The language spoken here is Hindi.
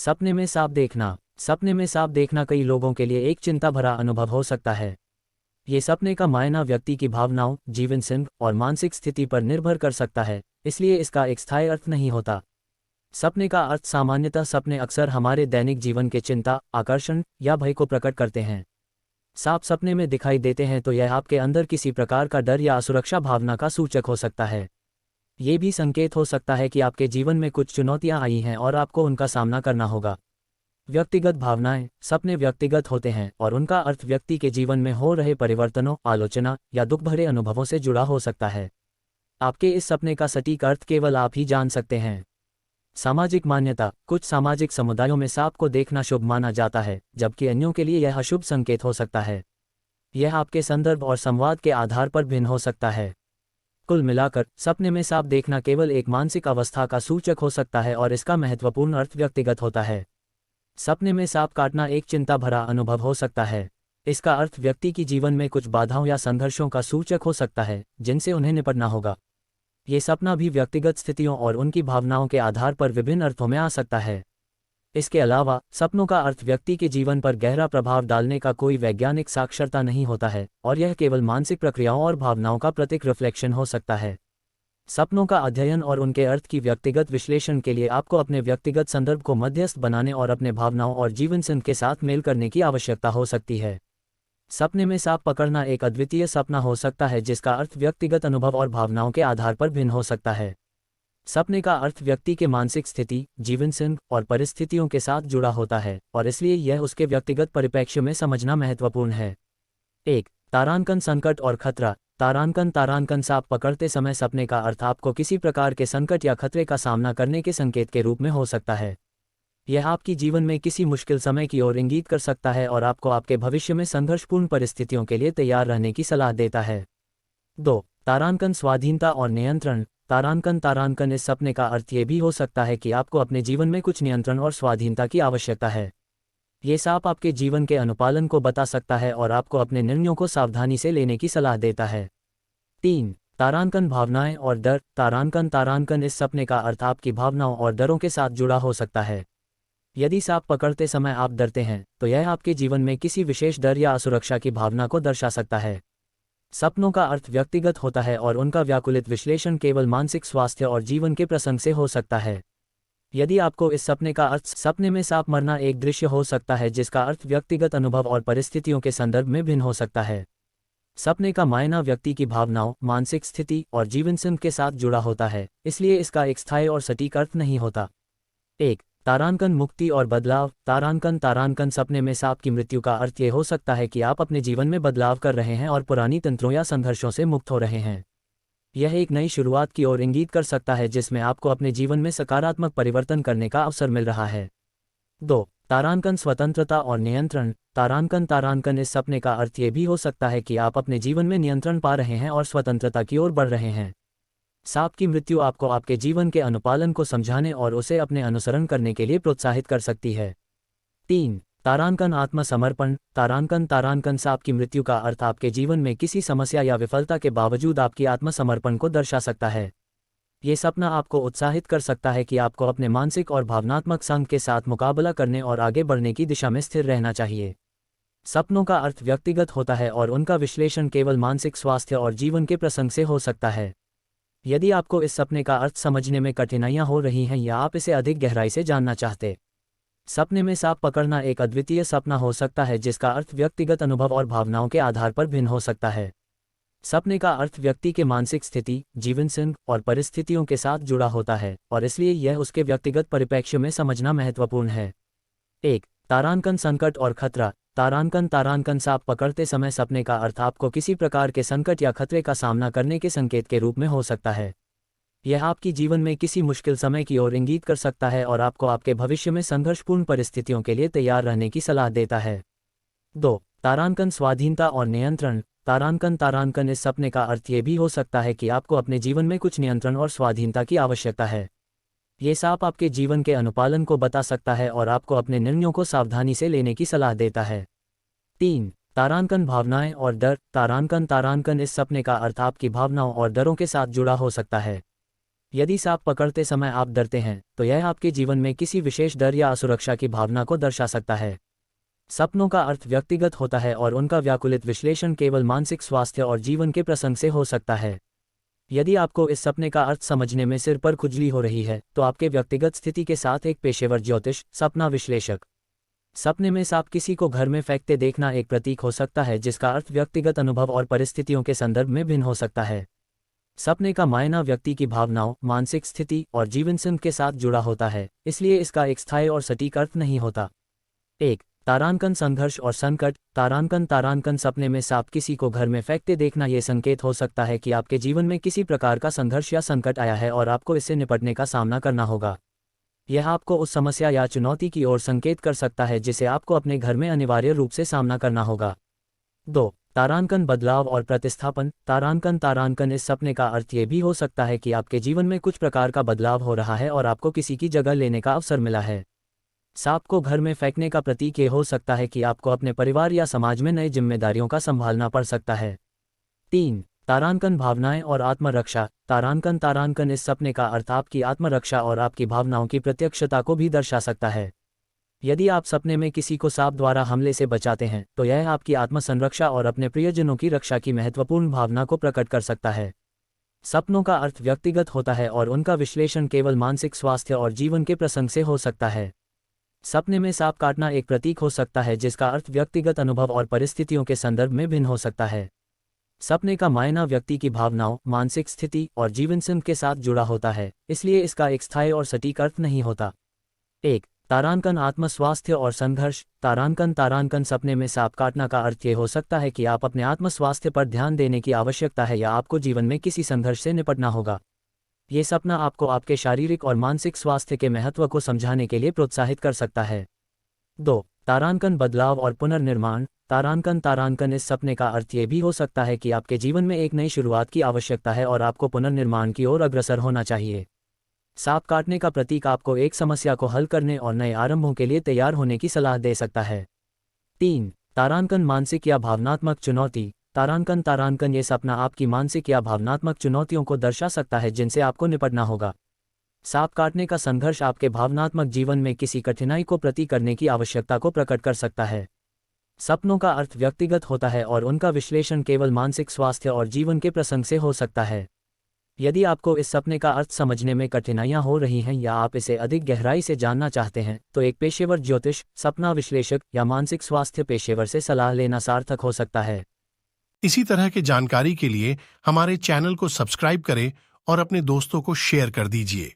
सपने में सांप देखना। सपने में सांप देखना कई लोगों के लिए एक चिंता भरा अनुभव हो सकता है। ये सपने का मायना व्यक्ति की भावनाओं, जीवन सिंह और मानसिक स्थिति पर निर्भर कर सकता है, इसलिए इसका एक स्थायी अर्थ नहीं होता। सपने का अर्थ सामान्यतः सपने अक्सर हमारे दैनिक जीवन के चिंता, आकर्षण या भय को प्रकट करते हैं। सांप सपने में दिखाई देते हैं तो यह आपके अंदर किसी प्रकार का डर या असुरक्षा भावना का सूचक हो सकता है। ये भी संकेत हो सकता है कि आपके जीवन में कुछ चुनौतियां आई हैं और आपको उनका सामना करना होगा। व्यक्तिगत भावनाएं। सपने व्यक्तिगत होते हैं और उनका अर्थ व्यक्ति के जीवन में हो रहे परिवर्तनों, आलोचना या दुख भरे अनुभवों से जुड़ा हो सकता है। आपके इस सपने का सटीक अर्थ केवल आप ही जान सकते हैं। सामाजिक मान्यता। कुछ सामाजिक समुदायों में सांप को देखना शुभ माना जाता है, जबकि अन्यों के लिए यह अशुभ संकेत हो सकता है। यह आपके संदर्भ और संवाद के आधार पर भिन्न हो सकता है। कुल मिलाकर, सपने में सांप देखना केवल एक मानसिक अवस्था का सूचक हो सकता है और इसका महत्वपूर्ण अर्थ व्यक्तिगत होता है। सपने में सांप काटना एक चिंता भरा अनुभव हो सकता है। इसका अर्थ व्यक्ति की जीवन में कुछ बाधाओं या संघर्षों का सूचक हो सकता है, जिनसे उन्हें निपटना होगा। ये सपना भी व्यक्तिगत स्थितियों और उनकी भावनाओं के आधार पर विभिन्न अर्थों में आ सकता है। इसके अलावा, सपनों का अर्थ व्यक्ति के जीवन पर गहरा प्रभाव डालने का कोई वैज्ञानिक साक्षरता नहीं होता है और यह केवल मानसिक प्रक्रियाओं और भावनाओं का प्रतीक रिफ्लेक्शन हो सकता है। सपनों का अध्ययन और उनके अर्थ की व्यक्तिगत विश्लेषण के लिए आपको अपने व्यक्तिगत संदर्भ को मध्यस्थ बनाने और अपने भावनाओं और जीवन सिंह के साथ मेल करने की आवश्यकता हो सकती है। सपने में सांप पकड़ना एक अद्वितीय सपना हो सकता है जिसका अर्थ व्यक्तिगत अनुभव और भावनाओं के आधार पर भिन्न हो सकता है। सपने का अर्थ व्यक्ति के मानसिक स्थिति, जीवन सिंह और परिस्थितियों के साथ जुड़ा होता है और इसलिए यह उसके व्यक्तिगत परिप्रेक्ष्य में समझना महत्वपूर्ण है। 1. तारांकन संकट और खतरा। तारांकन सांप पकड़ते समय सपने का अर्थ आपको किसी प्रकार के संकट या खतरे का सामना करने के संकेत के रूप में हो सकता है। यह आपकी जीवन में किसी मुश्किल समय की ओर इंगित कर सकता है और आपको आपके भविष्य में संघर्षपूर्ण परिस्थितियों के लिए तैयार रहने की सलाह देता है। 2. तारांकन स्वाधीनता और नियंत्रण। तारांकन इस सपने का अर्थ ये भी हो सकता है कि आपको अपने जीवन में कुछ नियंत्रण और स्वाधीनता की आवश्यकता है। ये सांप आपके जीवन के अनुपालन को बता सकता है और आपको अपने निर्णयों को सावधानी से लेने की सलाह देता है। 3. तारांकन भावनाएं और डर। तारांकन इस सपने का अर्थ आपकी भावनाओं और डरों के साथ जुड़ा हो सकता है। यदि सांप पकड़ते समय आप डरते हैं, तो यह आपके जीवन में किसी विशेष डर या असुरक्षा की भावना को दर्शा सकता है। सपनों का अर्थ व्यक्तिगत होता है और उनका व्याकुलित विश्लेषण केवल मानसिक स्वास्थ्य और जीवन के प्रसंग से हो सकता है। यदि आपको इस सपने का अर्थ सपने में सांप मरना एक दृश्य हो सकता है जिसका अर्थ व्यक्तिगत अनुभव और परिस्थितियों के संदर्भ में भिन्न हो सकता है। सपने का मायना व्यक्ति की भावनाओं, मानसिक स्थिति और जीवन सिंह के साथ जुड़ा होता है, इसलिए इसका एक स्थायी और सटीक अर्थ नहीं होता। 1. तारांकन मुक्ति और बदलाव। तारांकन सपने में सांप की मृत्यु का अर्थ ये हो सकता है कि आप अपने जीवन में बदलाव कर रहे हैं और पुरानी तंत्रों या संघर्षों से मुक्त हो रहे हैं। यह एक नई शुरुआत की ओर इंगित कर सकता है जिसमें आपको अपने जीवन में सकारात्मक परिवर्तन करने का अवसर मिल रहा है। 2. तारांकन स्वतंत्रता और नियंत्रण। तारांकन इस सपने का अर्थ ये भी हो सकता है कि आप अपने जीवन में नियंत्रण पा रहे हैं और स्वतंत्रता की ओर बढ़ रहे हैं। सांप की मृत्यु आपको आपके जीवन के अनुपालन को समझाने और उसे अपने अनुसरण करने के लिए प्रोत्साहित कर सकती है। 3. तारांकन आत्मसमर्पण। तारांकन सांप की मृत्यु का अर्थ आपके जीवन में किसी समस्या या विफलता के बावजूद आपकी आत्मसमर्पण को दर्शा सकता है। ये सपना आपको उत्साहित कर सकता है कि आपको अपने मानसिक और भावनात्मक संघ के साथ मुकाबला करने और आगे बढ़ने की दिशा में स्थिर रहना चाहिए। सपनों का अर्थ व्यक्तिगत होता है और उनका विश्लेषण केवल मानसिक स्वास्थ्य और जीवन के प्रसंग से हो सकता है। यदि आपको इस सपने का अर्थ समझने में कठिनाइयां हो रही हैं या आप इसे अधिक गहराई से जानना चाहते, सपने में सांप पकड़ना एक अद्वितीय सपना हो सकता है जिसका अर्थ व्यक्तिगत अनुभव और भावनाओं के आधार पर भिन्न हो सकता है। सपने का अर्थ व्यक्ति के मानसिक स्थिति, जीवन सिंह और परिस्थितियों के साथ जुड़ा होता है और इसलिए यह उसके व्यक्तिगत परिप्रेक्ष्य में समझना महत्वपूर्ण है। 1. तारांकन संकट और खतरा। तारांकन सांप पकड़ते समय सपने का अर्थ आपको किसी प्रकार के संकट या खतरे का सामना करने के संकेत के रूप में हो सकता है। यह आपकी जीवन में किसी मुश्किल समय की ओर इंगित कर सकता है और आपको आपके भविष्य में संघर्षपूर्ण परिस्थितियों के लिए तैयार रहने की सलाह देता है। 2. तारांकन स्वाधीनता और नियंत्रण। तारांकन इस सपने का अर्थ ये भी हो सकता है कि आपको अपने जीवन में कुछ नियंत्रण और स्वाधीनता की आवश्यकता है। ये सांप आपके जीवन के अनुपालन को बता सकता है और आपको अपने निर्णयों को सावधानी से लेने की सलाह देता है। 3. तारांकन भावनाएं और डर। तारांकन इस सपने का अर्थ आपकी भावनाओं और डरों के साथ जुड़ा हो सकता है। यदि सांप पकड़ते समय आप डरते हैं तो यह आपके जीवन में किसी विशेष डर या असुरक्षा की भावना को दर्शा सकता है। सपनों का अर्थ व्यक्तिगत होता है और उनका व्याकुलित विश्लेषण केवल मानसिक स्वास्थ्य और जीवन के प्रसंग से हो सकता है। यदि आपको इस सपने का अर्थ समझने में सिर पर खुजली हो रही है तो आपके व्यक्तिगत स्थिति के साथ एक पेशेवर ज्योतिष सपना विश्लेषक। सपने में सांप किसी को घर में फेंकते देखना एक प्रतीक हो सकता है जिसका अर्थ व्यक्तिगत अनुभव और परिस्थितियों के संदर्भ में भिन्न हो सकता है। सपने का मायना व्यक्ति की भावनाओं, मानसिक स्थिति और जीवन सिंह के साथ जुड़ा होता है, इसलिए इसका एक स्थायी और सटीक अर्थ नहीं होता। 1. तारांकन संघर्ष और संकट। तारांकन सपने में सांप किसी को घर में फेंकते देखना यह संकेत हो सकता है कि आपके जीवन में किसी प्रकार का संघर्ष या संकट आया है और आपको इससे निपटने का सामना करना होगा। यह आपको उस समस्या या चुनौती की ओर संकेत कर सकता है जिसे आपको अपने घर में अनिवार्य रूप से सामना करना होगा। 2. तारांकन बदलाव और प्रतिस्थापन। तारांकन इस सपने का अर्थ ये भी हो सकता है कि आपके जीवन में कुछ प्रकार का बदलाव हो रहा है और आपको किसी की जगह लेने का अवसर मिला है। सांप को घर में फेंकने का प्रतीक ये हो सकता है कि आपको अपने परिवार या समाज में नई जिम्मेदारियों का संभालना पड़ सकता है। 3. तारांकन भावनाएं और आत्मरक्षा। तारांकन इस सपने का अर्थ आपकी आत्मरक्षा और आपकी भावनाओं की प्रत्यक्षता को भी दर्शा सकता है। यदि आप सपने में किसी को सांप द्वारा हमले से बचाते हैं तो यह आपकी आत्मसंरक्षा और अपने प्रियजनों की रक्षा की महत्वपूर्ण भावना को प्रकट कर सकता है। सपनों का अर्थ व्यक्तिगत होता है और उनका विश्लेषण केवल मानसिक स्वास्थ्य और जीवन के प्रसंग से हो सकता है। सपने में सांप काटना एक प्रतीक हो सकता है जिसका अर्थ व्यक्तिगत अनुभव और परिस्थितियों के संदर्भ में भिन्न हो सकता है। सपने का मायना व्यक्ति की भावनाओं, मानसिक स्थिति और जीवन सिंह के साथ जुड़ा होता है, इसलिए इसका एक स्थायी और सटीक अर्थ नहीं होता। 1. तारांकन आत्म स्वास्थ्य और संघर्ष। तारांकन सपने में सांप काटना का अर्थ ये हो सकता है कि आप अपने आत्म स्वास्थ्य पर ध्यान देने की आवश्यकता है या आपको जीवन में किसी संघर्ष से निपटना होगा। ये सपना आपको आपके शारीरिक और मानसिक स्वास्थ्य के महत्व को समझाने के लिए प्रोत्साहित कर सकता है। 2. तारांकन बदलाव और पुनर्निर्माण। तारांकन इस सपने का अर्थ ये भी हो सकता है कि आपके जीवन में एक नई शुरुआत की आवश्यकता है और आपको पुनर्निर्माण की ओर अग्रसर होना चाहिए। सांप काटने का प्रतीक आपको एक समस्या को हल करने और नए आरंभों के लिए तैयार होने की सलाह दे सकता है। 3. तारांकन मानसिक या भावनात्मक चुनौती। तारांकन ये सपना आपकी मानसिक या भावनात्मक चुनौतियों को दर्शा सकता है जिनसे आपको निपटना होगा। सांप काटने का संघर्ष आपके भावनात्मक जीवन में किसी कठिनाई को प्रति करने की आवश्यकता को प्रकट कर सकता है। सपनों का अर्थ व्यक्तिगत होता है और उनका विश्लेषण केवल मानसिक स्वास्थ्य और जीवन के प्रसंग से हो सकता है। यदि आपको इस सपने का अर्थ समझने में कठिनाइयां हो रही हैं या आप इसे अधिक गहराई से जानना चाहते हैं तो एक पेशेवर ज्योतिष, सपना विश्लेषक या मानसिक स्वास्थ्य पेशेवर से सलाह लेना सार्थक हो सकता है। इसी तरह की जानकारी के लिए हमारे चैनल को सब्सक्राइब करें और अपने दोस्तों को शेयर कर दीजिए।